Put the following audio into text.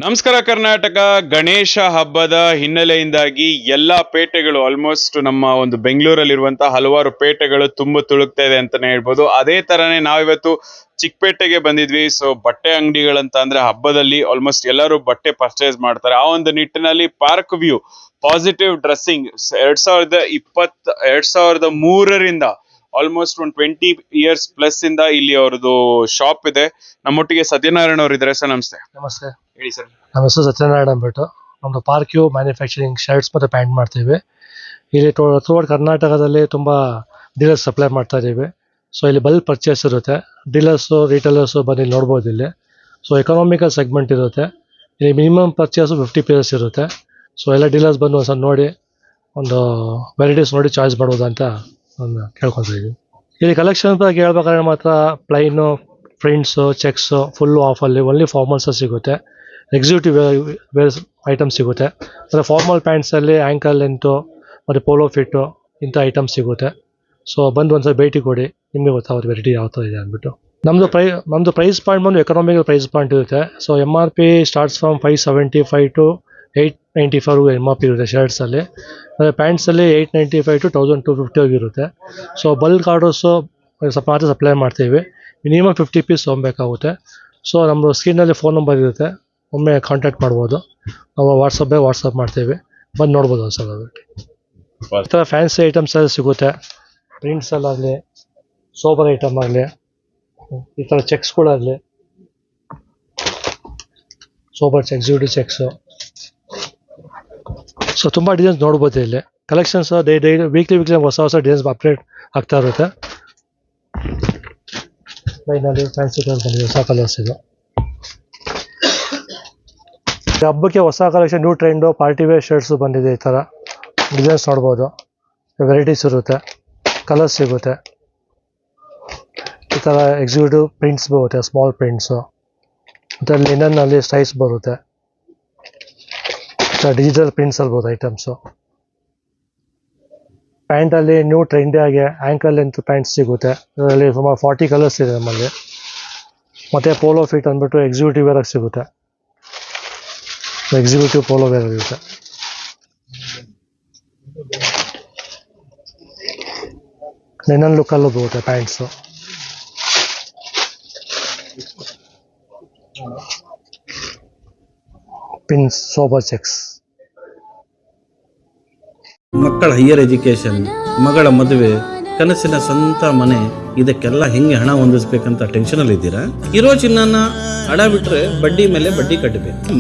ನಮಸ್ಕಾರ ಕರ್ನಾಟಕ. ಗಣೇಶ ಹಬ್ಬದ ಹಿನ್ನೆಲೆಯಿಂದಾಗಿ ಎಲ್ಲಾ ಪೇಟೆಗಳು ಆಲ್ಮೋಸ್ಟ್ ನಮ್ಮ ಒಂದು ಬೆಂಗಳೂರಲ್ಲಿರುವಂತಹ ಹಲವಾರು ಪೇಟೆಗಳು ತುಂಬ ತುಳುಕ್ತಾ ಇದೆ ಅಂತಾನೆ ಹೇಳ್ಬೋದು. ಅದೇ ತರನೇ ನಾವಿವತ್ತು ಚಿಕ್ಕಪೇಟೆಗೆ ಬಂದಿದ್ವಿ. ಸೊ ಬಟ್ಟೆ ಅಂಗಡಿಗಳಂತ ಅಂದ್ರೆ ಹಬ್ಬದಲ್ಲಿ ಆಲ್ಮೋಸ್ಟ್ ಎಲ್ಲರೂ ಬಟ್ಟೆ ಪರ್ಚೇಸ್ ಮಾಡ್ತಾರೆ. ಆ ಒಂದು ನಿಟ್ಟಿನಲ್ಲಿ ಪಾರ್ಕ್ ವ್ಯೂ ಪಾಸಿಟಿವ್ ಡ್ರೆಸ್ಸಿಂಗ್ 2003ರಿಂದ ಆಲ್ಮೋಸ್ಟ್ ಒಂದು 20 ಇಯರ್ಸ್ ಪ್ಲಸ್ ಇಂದ ಇಲ್ಲಿ ಅವ್ರದ್ದು ಶಾಪ್ ಇದೆ. ನಮ್ಮೊಟ್ಟಿಗೆ ಸತ್ಯನಾರಾಯಣ ಅವರು ಇದ್ದಾರೆ. ಸರ್ ನಮಸ್ತೆ. ನಮಸ್ತೆ, ಹೇಳಿ ಸರ್. ನಮ್ಮ ಹೆಸರು ಸತ್ಯನಾರಾಯಣ ಅಂದ್ಬಿಟ್ಟು. ನಮ್ಮದು ಪಾರ್ಕ್ ಯು ಮ್ಯಾನುಫ್ಯಾಕ್ಚರಿಂಗ್ ಶರ್ಟ್ಸ್ ಮತ್ತು ಪ್ಯಾಂಟ್ ಮಾಡ್ತೀವಿ. ಇಲ್ಲಿ ಥ್ರೂಔಟ್ ಕರ್ನಾಟಕದಲ್ಲಿ ತುಂಬ ಡೀಲರ್ಸ್ ಸಪ್ಲೈ ಮಾಡ್ತಾ ಇದ್ದೀವಿ. ಸೊ ಇಲ್ಲಿ ಬಲ್ಕ್ ಪರ್ಚೇಸ್ ಇರುತ್ತೆ. ಡೀಲರ್ಸು ರೀಟೇಲರ್ಸು ಬಂದು ಇಲ್ಲಿ ನೋಡ್ಬೋದು ಇಲ್ಲಿ. ಸೊ ಎಕನಾಮಿಕಲ್ ಸೆಗ್ಮೆಂಟ್ ಇರುತ್ತೆ. ಇಲ್ಲಿ ಮಿನಿಮಮ್ ಪರ್ಚೇಸು 50 ಪೀಸಸ್ ಇರುತ್ತೆ. ಸೊ ಎಲ್ಲ ಡೀಲರ್ಸ್ ಬಂದು ಒಂದು ಸಲ ನೋಡಿ ಒಂದು ವೆರೈಟೀಸ್ ನೋಡಿ ಚಾಯ್ಸ್ ಮಾಡ್ಬೋದು ಅಂತ ನಾನು ಕೇಳ್ಕೊತಿದ್ದೀವಿ. ಇಲ್ಲಿ ಕಲೆಕ್ಷನ್ ಬಗ್ಗೆ ಹೇಳ್ಬೇಕಾದ್ರೆ ಮಾತ್ರ ಪ್ಲೈನು, ಪ್ರಿಂಟ್ಸು, ಚೆಕ್ಸು ಫುಲ್ಲು ಆಫಲ್ಲಿ ಓನ್ಲಿ ಫಾರ್ಮಲ್ಸ್ ಸಿಗುತ್ತೆ. ಎಕ್ಸಿಕ್ಯೂಟಿವ್ ವೇರ್ಸ್ ಐಟಮ್ ಸಿಗುತ್ತೆ. ಅಂದರೆ ಫಾರ್ಮಲ್ ಪ್ಯಾಂಟ್ಸಲ್ಲಿ ಆ್ಯಂಕಲ್ ಲೆಂತು ಮತ್ತು ಪೋಲೋ ಫಿಟ್ಟು ಇಂಥ ಐಟಮ್ಸ್ ಸಿಗುತ್ತೆ. ಸೊ ಬಂದು ಒಂದ್ಸಲ ಭೇಟಿ ಕೊಡಿ, ನಿಮಗೆ ಗೊತ್ತಾಗುತ್ತೆ ವೆರೈಟಿ ಯಾವ ಥರ ಇದೆ ಅಂದ್ಬಿಟ್ಟು. ನಮ್ಮದು ಪ್ರೈಸ್ ಪಾಯಿಂಟ್ ಬಂದು ಎಕನಾಮಿಕಲ್ ಪ್ರೈಸ್ ಪಾಯಿಂಟ್ ಇರುತ್ತೆ. So MRP starts from 575 to 895 MRP ಇರುತ್ತೆ ಶರ್ಟ್ಸಲ್ಲಿ. ಪ್ಯಾಂಟ್ಸಲ್ಲಿ 895 ಟು 1250 ಇರುತ್ತೆ. ಸೊ ಬಲ್ಕ್ ಆರ್ಡರ್ಸು ಸ್ವಲ್ಪ ಮಾತ್ರ ಸಪ್ಲೈ ಮಾಡ್ತೀವಿ. Minimum 50 piece ತೊಗೊಬೇಕಾಗುತ್ತೆ. ಸೊ ನಮ್ಮದು ಸ್ಕ್ರೀನಲ್ಲಿ ಫೋನ್ ನಂಬರ್ ಇರುತ್ತೆ, ಒಮ್ಮೆ ಕಾಂಟ್ಯಾಕ್ಟ್ ಮಾಡ್ಬೋದು. ನಾವು ವಾಟ್ಸಪ್ ಮಾಡ್ತೀವಿ, ಬಂದು ನೋಡ್ಬೋದು ಒಂದ್ಸಲ. ಈ ಥರ ಫ್ಯಾನ್ಸಿ ಐಟಮ್ಸ್ ಎಲ್ಲ ಸಿಗುತ್ತೆ. ಪ್ರಿಂಟ್ಸಲ್ಲಾಗಲಿ, ಸೋಬರ್ ಐಟಮ್ ಆಗಲಿ, ಈ ಥರ ಚೆಕ್ಸ್ಗಳಾಗಲಿ, sober checks, executive checks. So ತುಂಬ ಡಿಸೈನ್ಸ್ ನೋಡ್ಬೋದು ಇಲ್ಲಿ. ಕಲೆಕ್ಷನ್ಸ್ ವೀಕ್ಲಿ ಹೊಸ ಡಿಸೈನ್ಸ್ ಅಪ್ಡೇಟ್ ಆಗ್ತಾ ಇರುತ್ತೆ. ಲೈನಲ್ಲಿ ಫ್ಯಾನ್ಸಿ ಕಲರ್ಸ್ ಬಂದಿದೆ, ಹೊಸ ಕಲರ್ಸ್ ಇದು. ಹಬ್ಬಕ್ಕೆ ಹೊಸ collection new trend party wear shirts ಬಂದಿದೆ. ಈ ಥರ ಡಿಸೈನ್ಸ್ ನೋಡ್ಬೋದು, ವೆರೈಟೀಸ್ ಇರುತ್ತೆ, ಕಲರ್ಸ್ ಸಿಗುತ್ತೆ. ಈ ಥರ ಎಕ್ಸಿಕ್ಯೂಟಿವ್ ಪ್ರಿಂಟ್ಸ್ ಬರುತ್ತೆ, ಸ್ಮಾಲ್ ಪ್ರಿಂಟ್ಸು. ಮತ್ತು ಲಿನನ್ನಲ್ಲಿ ಸ್ಟೈಲ್ಸ್ ಬರುತ್ತೆ, ಡಿಜಿಟಲ್ ಪ್ರಿಂಟ್ಸ್ ಅಲ್ಬೋದು ಐಟಮ್ಸು. ಪ್ಯಾಂಟಲ್ಲಿ ನ್ಯೂ ಟ್ರೆಂಡಿಯಾಗಿ ಆ್ಯಂಕಲ್ ಲೆಂತ್ ಪ್ಯಾಂಟ್ಸ್ ಸಿಗುತ್ತೆ. ಇದರಲ್ಲಿ ಸುಮಾರು 40 ಕಲರ್ಸ್ ಇದೆ ನಮ್ಮಲ್ಲಿ. ಮತ್ತು ಪೋಲೋ ಫಿಟ್ ಅಂದ್ಬಿಟ್ಟು ಎಕ್ಸಿಕ್ಯೂಟಿವ್ ವೇರಾಗಿ ಸಿಗುತ್ತೆ. ಎಕ್ಸಿಕ್ಯೂಟಿವ್ ಪೋಲೋ ವೇರ್ ಇರುತ್ತೆ. ಲಿನನ್ ಲುಕ್ಕಲ್ಲೂ ಬರುತ್ತೆ ಪ್ಯಾಂಟ್ಸು. Pins, sober checks. ಮಕ್ಕಳ ಹೈಯರ್ ಎಜುಕೇಷನ್, ಮಗಳ ಮದುವೆ, ಕನಸಿನ ಸ್ವಂತ ಮನೆ, ಇದಕ್ಕೆಲ್ಲ ಹೆಂಗೆ ಹಣ ಹೊಂದಿಸ್ಬೇಕಂತ ಟೆನ್ಷನ್ ಅಲ್ಲಿ ಇದ್ದೀರಾ? ಇರೋ ಚಿನ್ನನ ಅಡ ಬಿಟ್ರೆ ಬಡ್ಡಿ ಮೇಲೆ ಬಡ್ಡಿ ಕಟ್ಟಬೇಕು.